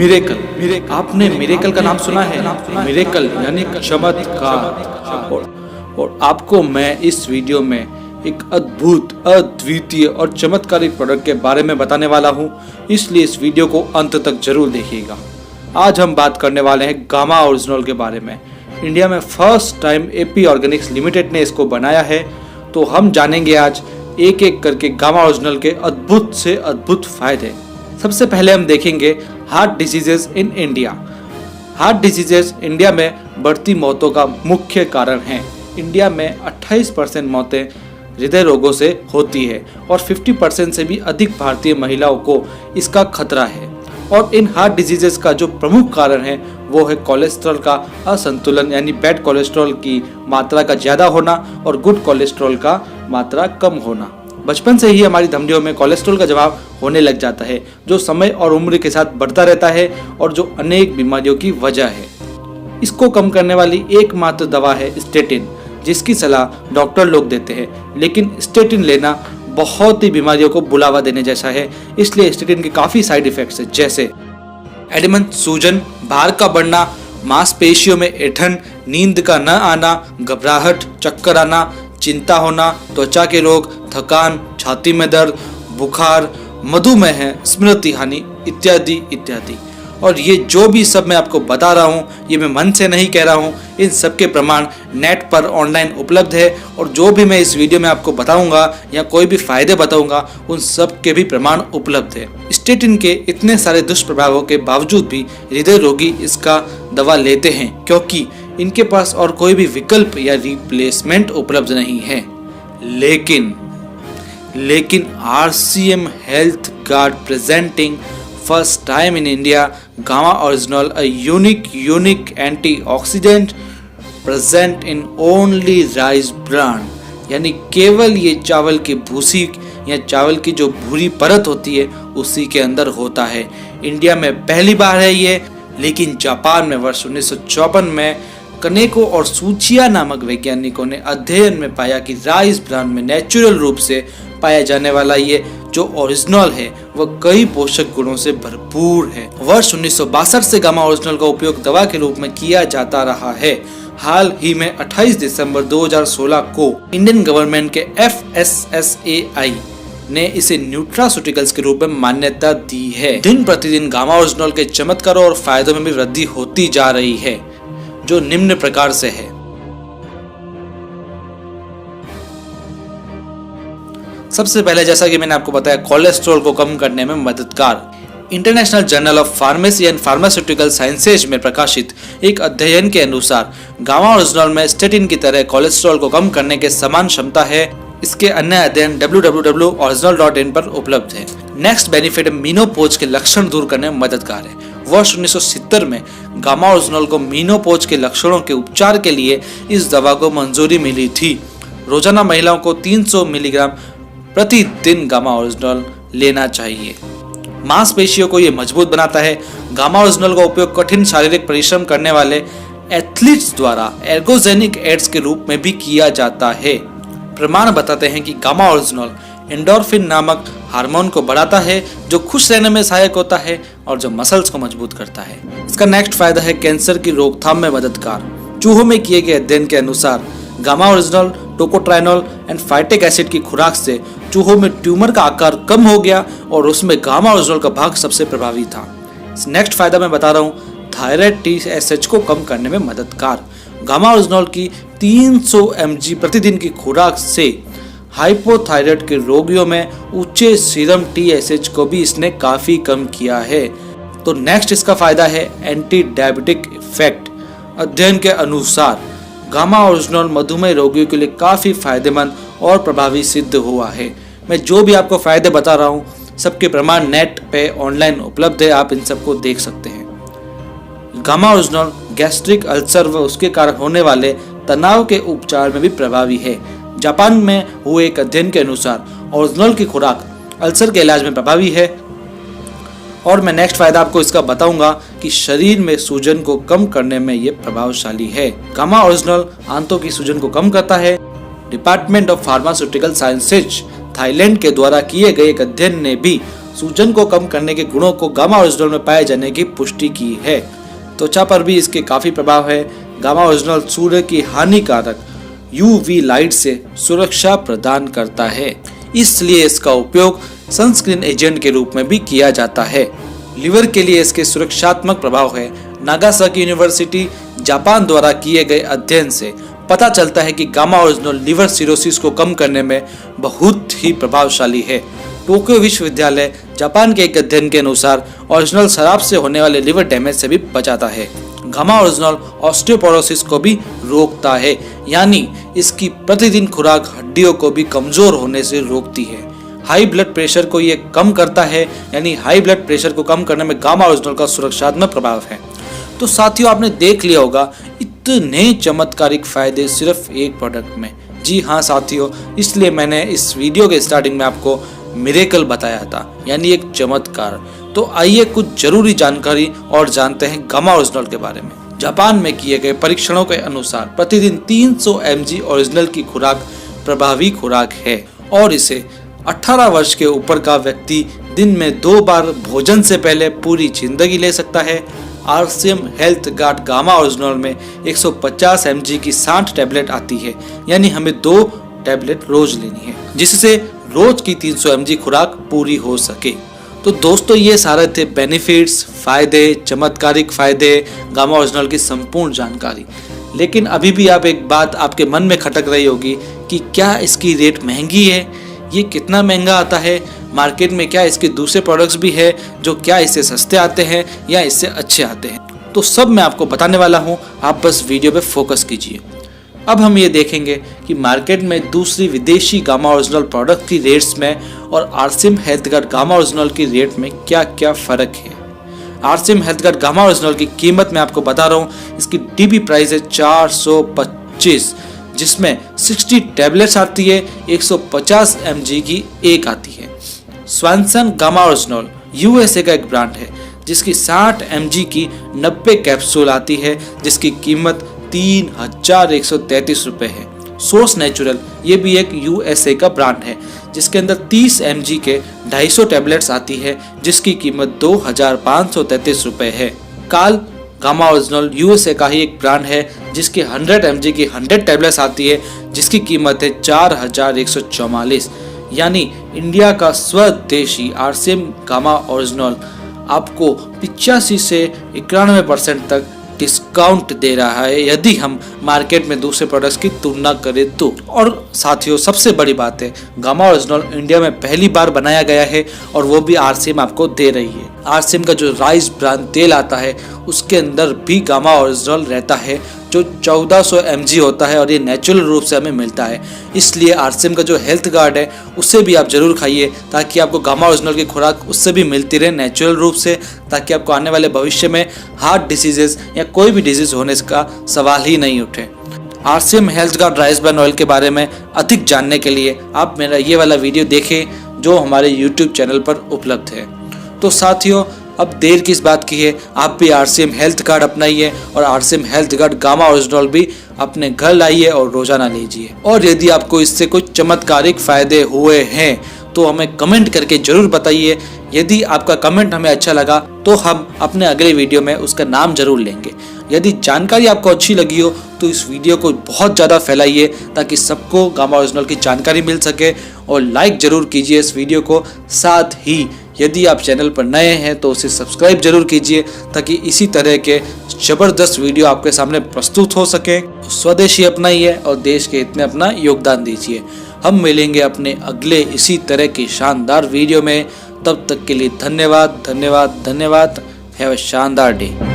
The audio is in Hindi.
मिरेकल, आपने मिरेकल का नाम सुना है? मिरेकल यानी चमत्कार। और आपको मैं इस वीडियो में एक अद्भुत, अद्वितीय और चमत्कारिक प्रोडक्ट के बारे में बताने वाला हूं, इसलिए इस वीडियो को अंत तक जरूर देखिएगा। आज हम बात करने वाले हैं गामा ओरिजिनल के बारे में। इंडिया में first time AP Organics limited ने इसको बनाया है, तो हम जानेंगे आज एक एक करके गामा ओरिजिनल के अद्भुत से अद्भुत फायदे। सबसे पहले हम देखेंगे heart diseases in India. Heart diseases India में बढ़ती मौतों का मुख्य कारण है। इंडिया में 28% मौतें हृदय रोगों से होती है और 50% से भी अधिक भारतीय महिलाओं को इसका खतरा है। और इन हार्ट डिजीजेस का जो प्रमुख कारण है वो है कोलेस्ट्रॉल का असंतुलन, यानी बैड कोलेस्ट्रॉल की मात्रा का ज्यादा होना और गुड कोलेस्ट्रॉल का मात्रा कम होना। बचपन से ही हमारी धमनियों में कोलेस्ट्रॉल का जमाव होने लग जाता है, जो समय और उम्र के साथ बढ़ता रहता है और जो अनेक बीमारियों की वजह है। इसको कम करने वाली एकमात्र दवा है स्टेटिन, जिसकी सलाह डॉक्टर लोग देते हैं, लेकिन स्टेटिन लेना बहुत ही बीमारियों को बुलावा देने जैसा है। इसलिए स्टेटिन के काफी साइड इफेक्ट्स है, जैसे एडिमन, सूजन, भार का बढ़ना, मांसपेशियों में ऐंठन, नींद का न आना, घबराहट, चक्कर आना, चिंता होना, त्वचा के रोग, थकान, छाती में दर्द, बुखार, मधुमेह, स्मृति हानि इत्यादि इत्यादि। और ये जो भी सब मैं आपको बता रहा हूँ, ये मैं मन से नहीं कह रहा हूँ। इन सब के प्रमाण नेट पर ऑनलाइन उपलब्ध है, और जो भी मैं इस वीडियो में आपको बताऊंगा या कोई भी फायदे बताऊंगा, उन सब के भी प्रमाण उपलब्ध है। स्टेटिन के इतने सारे दुष्प्रभावों के बावजूद भी हृदय रोगी इसका दवा लेते हैं, क्योंकि इनके पास और कोई भी विकल्प या रिप्लेसमेंट उपलब्ध नहीं है। लेकिन RCM health guard presenting first time in India gamma original, a unique antioxidant present in only rice bran, यानी केवल ये चावल की भूसी या चावल की जो भूरी परत होती है उसी के अंदर होता है। इंडिया में पहली बार है ये, लेकिन जापान में वर्ष 1954 में कनेको और सूचिया नामक वैज्ञानिकों ने अध्ययन में पाया कि राइस ब्रान में नेचुरल रूप से पाया जाने वाला ये जो ओरिजिनल है वह कई पोषक गुणों से भरपूर है। वर्ष 1962 से गामा ओरिजिनल का उपयोग दवा के रूप में किया जाता रहा है। हाल ही में 28 दिसंबर 2016 को इंडियन गवर्नमेंट के FSSAI ने इसे न्यूट्रास्यूटिकल्स के रूप में मान्यता दी है। दिन प्रतिदिन गामा ओरिजिनल के चमत्कारों और फायदों में भी वृद्धि होती जा रही है, जो निम्न प्रकार से है। सबसे पहले, जैसा कि मैंने आपको बताया, कोलेस्ट्रॉल को कम करने में मददगार। International journal of pharmacy and pharmaceutical sciences में प्रकाशित एक अध्ययन के अनुसार गामा ओरिजिनल में स्टेटिन की तरह कोलेस्ट्रॉल को कम करने के समान क्षमता है। इसके अन्य अध्ययन www.original.in पर उपलब्ध है। नेक्स्ट बेनिफिट, मीनोपॉज के लक्षण दूर करने में मददगार है। वर्ष 1970 में गामा ओरिजिनल को मीनोपॉज के लक्षणों के उपचार के लिए इस दवा को मंजूरी मिली थी। रोजाना महिलाओं को 300 मिलीग्राम प्रतिदिन गामा ओरिजिनल लेना चाहिए। मांसपेशियों को यह मजबूत बनाता है। गामा ओरिजिनल का उपयोग कठिन शारीरिक परिश्रम करने वाले एथलीट्स द्वारा एर्गोजेनिक एड्स के रूप में भी किया जाता है। प्रमाण बताते हैं कि गामा ओरिजिनल एंडोर्फिन नामक हार्मोन को बढ़ाता है, जो खुश रहने में सहायक होता है और जो मसल्स को मजबूत करता है। इसका नेक्स्ट फायदा है कैंसर की रोकथाम में मददगार। चूहों में किए गए अध्ययन के अनुसार gamma oryzanol, tocotrienol and phytic acid की खुराक से चूहों में ट्यूमर का आकार कम हो गया और उसमें गामा ओरिजिनल का भाग सबसे प्रभावी था। नेक्स्ट फायदा मैं बता रहा हूँ, थायराइड TSH को कम करने में मददगार। गामा ओरिजिनल की 300 mg प्रतिदिन की खुराक से हाइपोथायराइड के रोगियों में ऊंचे सीरम TSH को भी इसने काफी कम किया है। तो नेक्स्ट इसका फायदा है एंटी डायबिटिक इफेक्ट। अध्ययन के अनुसार गामा ओरिजिनल मधुमेह रोगियों के लिए काफी फायदेमंद और प्रभावी सिद्ध हुआ है। मैं जो भी आपको फायदे बता रहा हूँ, सबके प्रमाण नेट पे ऑनलाइन उपलब्ध है, आप इन सबको देख सकते हैं। गामा ओरिजिनल गैस्ट्रिक अल्सर व उसके कारण होने वाले तनाव के उपचार में भी प्रभावी है। जापान में हुए एक अध्ययन के अनुसार ओरिजिनल की खुराक अल्सर के इलाज में प्रभावी है। और मैं नेक्स्ट फायदा आपको इसका बताऊंगा कि शरीर में सूजन को कम करने में ये प्रभावशाली है। गामा ओरिजिनल आंतों की सूजन को कम करता है। Department of pharmaceutical sciences Thailand के द्वारा किए गए एक अध्ययन ने भी सूजन को कम करने के गुणों को गामा ओरिजिनल में पाए जाने की पुष्टि की है। त्वचा पर भी इसके काफी प्रभाव है। गामा ओरिजिनल सूर्य की हानिकारक यूवी लाइट से सुरक्षा प्रदान करता है, इसलिए इसका उपयोग सनस्क्रीन एजेंट के रूप में भी किया जाता है। लिवर के लिए इसके सुरक्षात्मक प्रभाव है। नागासाकी यूनिवर्सिटी जापान द्वारा किए गए अध्ययन से पता चलता है कि गामा ओरिजिनल लिवर सिरोसिस को कम करने में बहुत ही प्रभावशाली है। टोक्यो विश्वविद्यालय जापान के एक अध्ययन के अनुसार ओरिजिनल शराब से होने वाले लिवर डैमेज से भी बचाता है। गामा ओरिजिनल ऑस्टियोपोरोसिस को भी रोकता है, यानी इसकी प्रतिदिन खुराक हड्डियों को भी कमजोर होने से रोकती है। हाई ब्लड प्रेशर को ये कम करता है, यानी हाई ब्लड प्रेशर को कम करने में गामा ओरिजिनल का सुरक्षात्मक प्रभाव है। तो साथियों, आपने देख लिया होगा इतने चमत्कारिक फायदे सिर्फ एक प्रोडक्ट में। जी हाँ साथियों, इसलिए मैंने इस वीडियो के स्टार्टिंग में आपको मिरेकल बताया था, यानी एक चमत्कार। तो आइए कुछ जरूरी जानकारी और जानते हैं गामा ओरिजिनल के बारे में। जापान में किए गए परीक्षणों के अनुसार प्रतिदिन 300 mg ओरिजिनल की खुराक प्रभावी खुराक है और इसे 18 वर्ष के ऊपर का व्यक्ति दिन में 2 बार भोजन से पहले पूरी जिंदगी ले सकता है। RCM health guard gamma original में 150 mg की 60 टैबलेट आती है, यानी हमें 2 टैबलेट रोज लेनी है, जिससे रोज की 300 mg खुराक पूरी हो सके। तो दोस्तों, ये सारे थे बेनिफिट्स, फायदे, चमत्कारिक फायदे, गामा ओरिजिनल की संपूर्ण जानकारी। लेकिन अभी भी आप एक बात आपके मन में खटक रही होगी कि क्या इसकी रेट महंगी है? ये कितना महंगा आता है? मार्केट में क्या इसके दूसरे प्रोडक्ट्स भी है जो क्या इससे सस्ते आते हैं या इससे अच्छे आते हैं? तो सब मैं आपको बताने वाला हूँ, आप बस वीडियो पे फोकस कीजिए। अब हम ये देखेंगे कि मार्केट में दूसरी विदेशी गामा ओरिजिनल प्रोडक्ट की रेट्स में और RCM health guard gamma original की रेट में क्या क्या फर्क है। RCM health guard gamma original की कीमत मैं आपको बता रहा हूँ, इसकी डीपी प्राइस है 425, जिसमें 60 टैबलेट्स आती है, 150 mg की एक आती है। स्वानसन गामा ओरिजिनल यूएसए का एक ब्रांड है, जिसकी 60 mg की 90 कैप्सूल आती है, जिसकी कीमत 3133 रुपये है। सोर्स नेचुरल ये भी एक यूएसए का ब्रांड है, जिसके अंदर 30 mg के 250 टैबलेट्स आती है, जिसकी कीमत 2533 रुपये है। काल गामा ओरिजिनल यूएसए का ही एक ब्रांड है, जिसकी 100 mg की 100 टैबलेट्स आती है, जिसकी कीमत है 4144, यानी इंडिया का स्वदेशी आरसीएम गामा ओरिजिनल आपको 85 से 91% तक डिस्काउंट दे रहा है, यदि हम मार्केट में दूसरे प्रोडक्ट्स की तुलना करें तो। और साथियों, सबसे बड़ी बात है, गामा ओरिजिनल इंडिया में पहली बार बनाया गया है और वो भी आरसीएम आपको दे रही है। आरसीएम का जो राइस ब्रांड तेल आता है, उसके अंदर भी गामा ओरिजिनल रहता है, जो 1400 mg होता है और ये नेचुरल रूप से हमें मिलता है। इसलिए आरसीएम का जो हेल्थ गार्ड है, उससे भी आप जरूर खाइए, ताकि आपको गामा ओरिजिनल की खुराक उससे भी मिलती रहे नेचुरल रूप से, ताकि आपको आने वाले भविष्य में हार्ट डिसीजेस या कोई भी डिजीज होने का सवाल ही नहीं उठे। RCM health guard rice bran oil के बारे में अधिक जानने के लिए आप मेरा ये वाला वीडियो देखें, जो हमारे यूट्यूब चैनल पर उपलब्ध है। तो साथियों, अब देर किस बात की है, आप भी आरसीएम हेल्थ कार्ड अपनाइए और RCM health card gamma original भी अपने घर लाइए और रोजाना लीजिए। और यदि आपको इससे कुछ चमत्कारिक फायदे हुए हैं तो हमें कमेंट करके जरूर बताइए। यदि आपका कमेंट हमें अच्छा लगा तो हम अपने अगले वीडियो में उसका नाम जरूर लेंगे। यदि जानकारी आपको अच्छी लगी हो तो इस वीडियो को बहुत ज़्यादा फैलाइए, ताकि सबको गामा ओरिजिनल की जानकारी मिल सके, और लाइक जरूर कीजिए इस वीडियो को। साथ ही यदि आप चैनल पर नए हैं तो उसे सब्सक्राइब जरूर कीजिए, ताकि इसी तरह के ज़बरदस्त वीडियो आपके सामने प्रस्तुत हो सके। स्वदेशी अपनाइए और देश के हित में अपना योगदान दीजिए। हम मिलेंगे अपने अगले इसी तरह की शानदार वीडियो में। तब तक के लिए धन्यवाद, धन्यवाद, धन्यवाद। हैव अ शानदार डे।